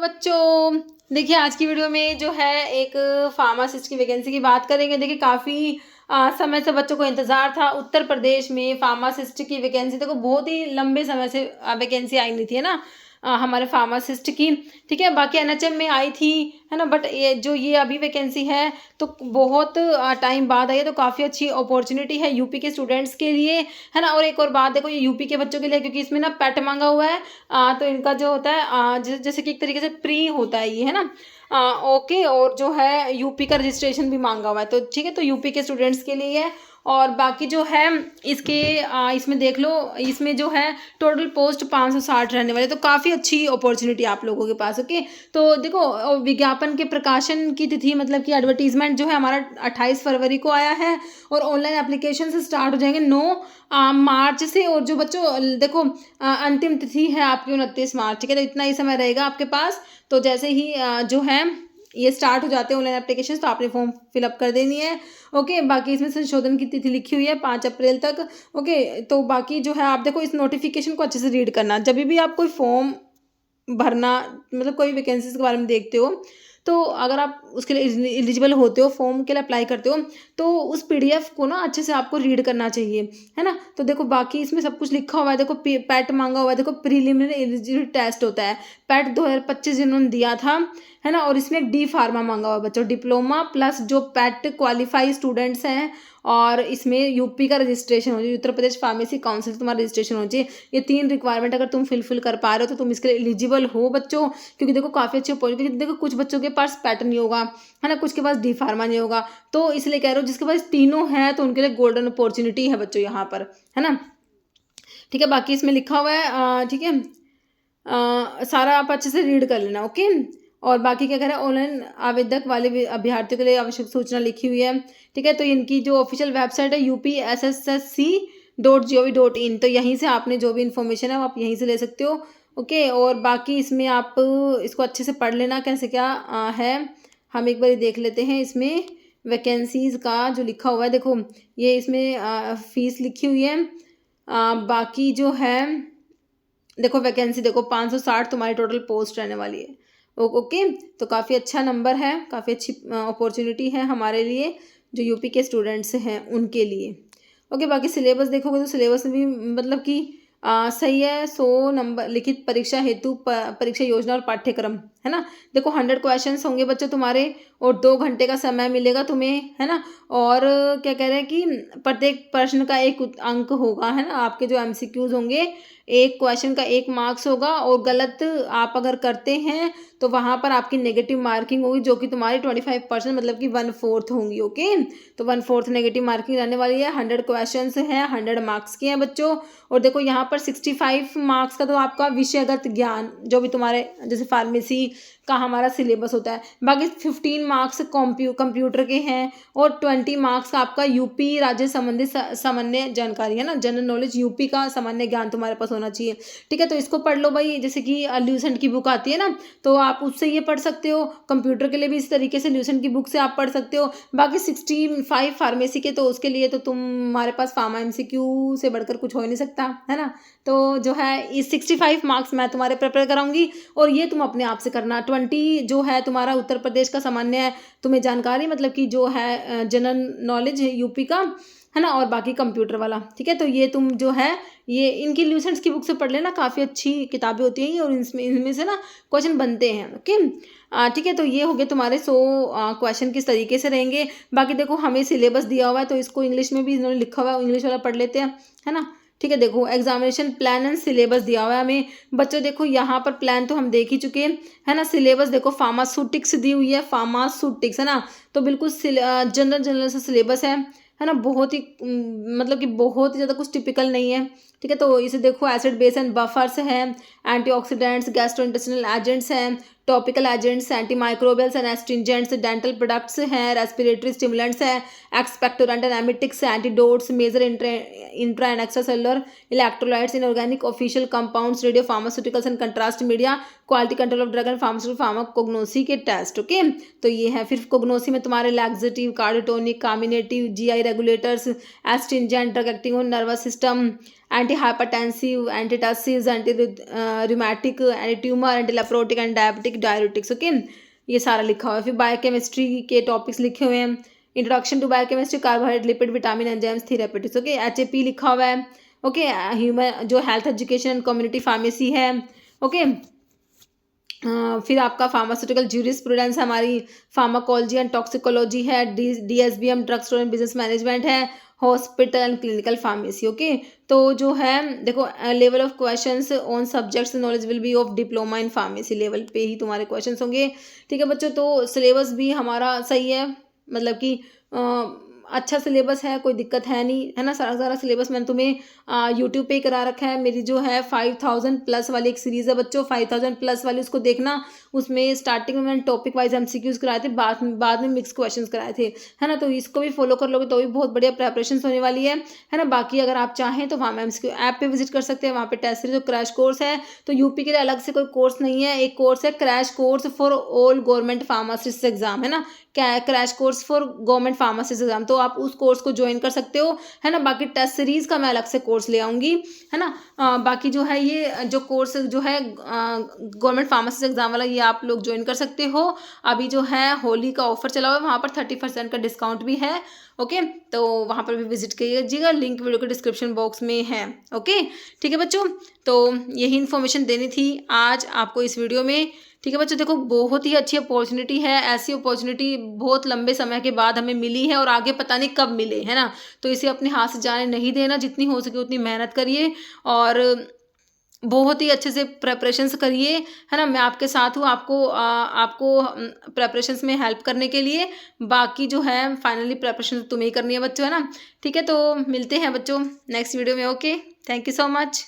बच्चों देखिए, आज की वीडियो में जो है एक फार्मासिस्ट की वैकेंसी की बात करेंगे। देखिए, काफ़ी समय से बच्चों को इंतज़ार था। उत्तर प्रदेश में फार्मासिस्ट की वैकेंसी देखो, बहुत ही लंबे समय से वैकेंसी आई नहीं थी, है ना, हमारे फार्मासिस्ट की। ठीक है, बाकी एनएचएम में आई थी, है ना, बट ये अभी वैकेंसी है तो बहुत टाइम बाद आई है, तो काफ़ी अच्छी अपॉर्चुनिटी है यूपी के स्टूडेंट्स के लिए, है ना। और एक और बात देखो, ये यूपी के बच्चों के लिए, क्योंकि इसमें ना पैट मांगा हुआ है। तो इनका जो होता है जैसे कि एक तरीके से प्री होता है ये, है ना। ओके, और जो है यूपी का रजिस्ट्रेशन भी मांगा हुआ है, तो ठीक है, तो यूपी के स्टूडेंट्स के लिए है। और बाकी जो है इसके इसमें देख लो, इसमें जो है टोटल पोस्ट 560 रहने वाले, तो काफ़ी अच्छी अपॉर्चुनिटी आप लोगों के पास। ओके, तो देखो विज्ञापन के प्रकाशन की तिथि, मतलब कि एडवर्टीजमेंट जो है हमारा 28 फरवरी को आया है, और ऑनलाइन एप्लीकेशन से स्टार्ट हो जाएंगे 9 मार्च से। और जो बच्चों देखो अंतिम तिथि है आपकी 29 मार्च, ठीक है, तो इतना ही समय रहेगा आपके पास। तो जैसे ही जो है ये स्टार्ट हो जाते हैं ऑनलाइन एप्लीकेशन, तो आपने फॉर्म फिलअप कर देनी है। ओके, बाकी इसमें संशोधन की तिथि लिखी हुई है 5 अप्रैल तक। ओके, तो बाकी जो है आप देखो इस नोटिफिकेशन को अच्छे से रीड करना। जब भी आप कोई फॉर्म भरना, मतलब कोई वैकेंसीज के बारे में देखते हो, तो अगर आप उसके लिए एलिजिबल होते हो, फॉर्म के लिए अप्लाई करते हो, तो उस पीडीएफ को ना अच्छे से आपको रीड करना चाहिए, है ना। तो देखो बाकी इसमें सब कुछ लिखा हुआ है। देखो पैट मांगा हुआ है, देखो प्रीलिमिनरी एलिजिबिलिटी टेस्ट होता है, पैट 2025 जिन्होंने दिया था, है ना। और इसमें डी फार्मा मांगा हुआ है बच्चों, डिप्लोमा प्लस जो पैट क्वालिफाई स्टूडेंट्स हैं, और इसमें यूपी का रजिस्ट्रेशन हो चाहिए, उत्तर प्रदेश फार्मेसी काउंसिल तुम्हारा रजिस्ट्रेशन हो चाहिए। ये 3 रिक्वायरमेंट अगर तुम फिलफिल कर पा रहे हो, तो तुम इसके लिए एलिजिबल हो बच्चों। क्योंकि देखो काफ़ी अच्छी अपॉर्चुनिटी, देखो कुछ बच्चों के पास पैट नहीं होगा, है ना, कुछ के पास डी फार्मा नहीं होगा, तो इसलिए कह रहे हो जिसके पास तीनों है तो उनके लिए गोल्डन अपॉर्चुनिटी है बच्चों यहाँ पर, है ना। ठीक है, बाकी इसमें लिखा हुआ है, ठीक है, सारा आप अच्छे से रीड कर लेना। ओके, और बाकी क्या कह रहा है, ऑनलाइन आवेदक वाले अभ्यर्थियों के लिए आवश्यक सूचना लिखी हुई है। ठीक है, तो इनकी जो ऑफिशियल वेबसाइट है UPSSC.gov.in, तो यहीं से आपने जो भी इन्फॉर्मेशन है वो आप यहीं से ले सकते हो। ओके, और बाकी इसमें आप इसको अच्छे से पढ़ लेना कैसे क्या है। हम एक बार देख लेते हैं इसमें वैकेंसीज़ का जो लिखा हुआ है। देखो ये इसमें फीस लिखी हुई है। बाकी जो है देखो वैकेंसी देखो 560 तुम्हारी टोटल पोस्ट रहने वाली है। ओके, तो काफ़ी अच्छा नंबर है, काफ़ी अच्छी अपॉर्चुनिटी है हमारे लिए जो यूपी के स्टूडेंट्स हैं उनके लिए। ओके, बाकी सिलेबस देखोगे तो सिलेबस भी मतलब कि सही है। 100 नंबर लिखित परीक्षा हेतु परीक्षा योजना और पाठ्यक्रम, है ना। देखो 100 क्वेश्चंस होंगे बच्चों तुम्हारे, और 2 घंटे का समय मिलेगा तुम्हें, है ना। और क्या कह रहे हैं कि प्रत्येक प्रश्न का 1 अंक होगा, है ना। आपके जो एमसीक्यूज होंगे, एक क्वेश्चन का 1 मार्क्स होगा, और गलत आप अगर करते हैं तो वहाँ पर आपकी नेगेटिव मार्किंग होगी, जो कि तुम्हारी 25%, मतलब कि 1/4 होंगी। ओके, तो 1/4 नेगेटिव मार्किंग रहने वाली है। 100 क्वेश्चंस हैं, 100 मार्क्स के हैं बच्चों। और देखो यहाँ पर 65 मार्क्स का तो आपका विषयगत ज्ञान, जो भी तुम्हारे जैसे फार्मेसी का हमारा सिलेबस होता है। बाकी 15 मार्क्स कंप्यूटर के हैं, और 20 मार्क्स का आपका यूपी राज्य संबंधित सामान्य जानकारी, है ना, जनरल नॉलेज, यूपी का सामान्य ज्ञान तुम्हारे पास होना चाहिए। ठीक है, तो इसको पढ़ लो भाई, जैसे कि ल्यूसेंट की बुक आती है ना, तो आप उससे ये पढ़ सकते हो। कंप्यूटर के लिए भी इस तरीके से ल्यूसेंट की बुक से आप पढ़ सकते हो। बाकी 65 फार्मेसी के, तो उसके लिए तो तुम्हारे पास फार्मा एमसीक्यू से बढ़कर कुछ हो ही नहीं सकता, है ना। तो जो है इस 65 मार्क्स मैं तुम्हारे प्रिपेयर कराऊंगी, और ये तुम अपने आप से करना। 20 जो है तुम्हारा उत्तर प्रदेश का सामान्य तुम्हें जानकारी, मतलब कि जो है जनरल नॉलेज है यूपी का, है ना, और बाकी कंप्यूटर वाला। ठीक है, तो ये तुम जो है ये इनकी ल्यूसेंट्स की बुक से पढ़ लेना, काफ़ी अच्छी किताबें होती हैं, और इनमें से ना क्वेश्चन बनते हैं। ओके, ठीक है, तो ये हो गए तुम्हारे 100 क्वेश्चन किस तरीके से रहेंगे। बाकी देखो हमें सिलेबस दिया हुआ है, तो इसको इंग्लिश में भी इन्होंने लिखा हुआ है, इंग्लिश वाला पढ़ लेते हैं, है ना। ठीक है, देखो एग्जामिनेशन प्लान एंड सिलेबस दिया हुआ है हमें बच्चों। देखो यहाँ पर प्लान तो हम देख ही चुके हैं, है ना। सिलेबस देखो फार्मास्यूटिक्स दी हुई है, फार्मास्यूटिक्स, है ना, तो बिल्कुल जनरल सा सिलेबस है ना। बहुत ही मतलब कि बहुत ही ज़्यादा कुछ टिपिकल नहीं है। ठीक है, तो इसे देखो एसिड बेस एंड बफर्स हैं, एंटीऑक्सीडेंट्स, गैस्ट्रोइंटेस्टिनल एजेंट्स हैं, topical agents, antimicrobials and astringents, dental products हैं, रेस्पिरेटरी स्टिमुलेंट्स हैं, expectorant and emetics, antidotes, major intra and extracellular electrolytes, inorganic official compounds, radiopharmaceuticals and contrast media, quality control of drug and pharmaceutical pharmacognosy के test. Okay, तो ये है। फिर cognosy में तुम्हारे laxative, cardiotonic, carminative, GI regulators, astringent, drug acting on nervous system, antihypertensive, antitussive, antirheumatic, antitumour, antileprotic and diabetic acidic, diuretics. Okay, ये सारा लिखा हुआ है। फिर बायोकेमिस्ट्री के टॉपिक्स लिखे हुए हैं, introduction to biochemistry, carbohydrate, lipid, vitamin, enzymes, therapeutics. Okay, HAP लिखा हुआ है। ओके, ह्यूमन जो health education and community pharmacy है। ओके, फिर आपका फार्मास्यूटिकल ज्यूरिस्प्रूडेंस हमारी, फार्माकोलॉजी एंड टॉक्सिकोलॉजी है, DSBM drug store and business management है, hospital and clinical pharmacy. Okay, तो जो है देखो level of questions on subjects knowledge will be of diploma in pharmacy level पे ही तुम्हारे क्वेश्चंस होंगे। ठीक है बच्चों, तो सिलेबस भी हमारा सही है, मतलब कि अच्छा सिलेबस है, कोई दिक्कत है नहीं, है ना। सारा सिलेबस मैंने तुम्हें यूट्यूब पे ही करा रखा है। मेरी जो है 5000 प्लस वाली एक सीरीज़ है बच्चों, 5000 प्लस वाली, उसको देखना। उसमें स्टार्टिंग में मैंने टॉपिक वाइज MCQs कराए थे, बाद में मिक्स क्वेश्चंस कराए थे, है ना। तो इसको भी फॉलो कर लोगे तो भी बहुत बढ़िया प्रेपरेशन होने वाली है ना। बाकी अगर आप चाहें तो वहाँ MCQ ऐप पे विजिट कर सकते हैं, वहाँ पे टेस्ट सीरीज जो क्रैश कोर्स है। तो यूपी के लिए अलग से कोई कोर्स नहीं है, एक कोर्स है crash course for all government pharmacist exam, है ना, crash course for government pharmacist exam. तो आप उस कोर्स को ज्वाइन कर सकते हो, है ना। बाकी टेस्ट सीरीज का मैं अलग से कोर्स ले आऊँगी, है ना। बाकी जो है ये जो कोर्स जो है गवर्नमेंट फार्मासिस्ट एग्जाम वाला, ये आप लोग ज्वाइन कर सकते हो। अभी जो है होली का ऑफर चला हुआ है, वहाँ पर 30% का डिस्काउंट भी है। ओके, तो वहाँ पर भी विजिट कीजिएगा, लिंक वीडियो के डिस्क्रिप्शन बॉक्स में है। ओके, ठीक है बच्चों, तो यही इन्फॉर्मेशन देनी थी आज आपको इस वीडियो में। ठीक है बच्चों, देखो बहुत ही अच्छी अपॉर्चुनिटी है, ऐसी अपॉर्चुनिटी बहुत लंबे समय के बाद हमें मिली है और आगे पता नहीं कब मिले, है ना। तो इसे अपने हाथ से जाने नहीं देना, जितनी हो सके उतनी मेहनत करिए और बहुत ही अच्छे से प्रेपरेशंस करिए, है ना। मैं आपके साथ हूँ, आपको प्रेपरेशंस में हेल्प करने के लिए। बाकी जो है फाइनली प्रेपरेशन तुम्हें ही करनी है बच्चों, है ना। ठीक है, तो मिलते हैं बच्चों नेक्स्ट वीडियो में। Okay, thank you so much.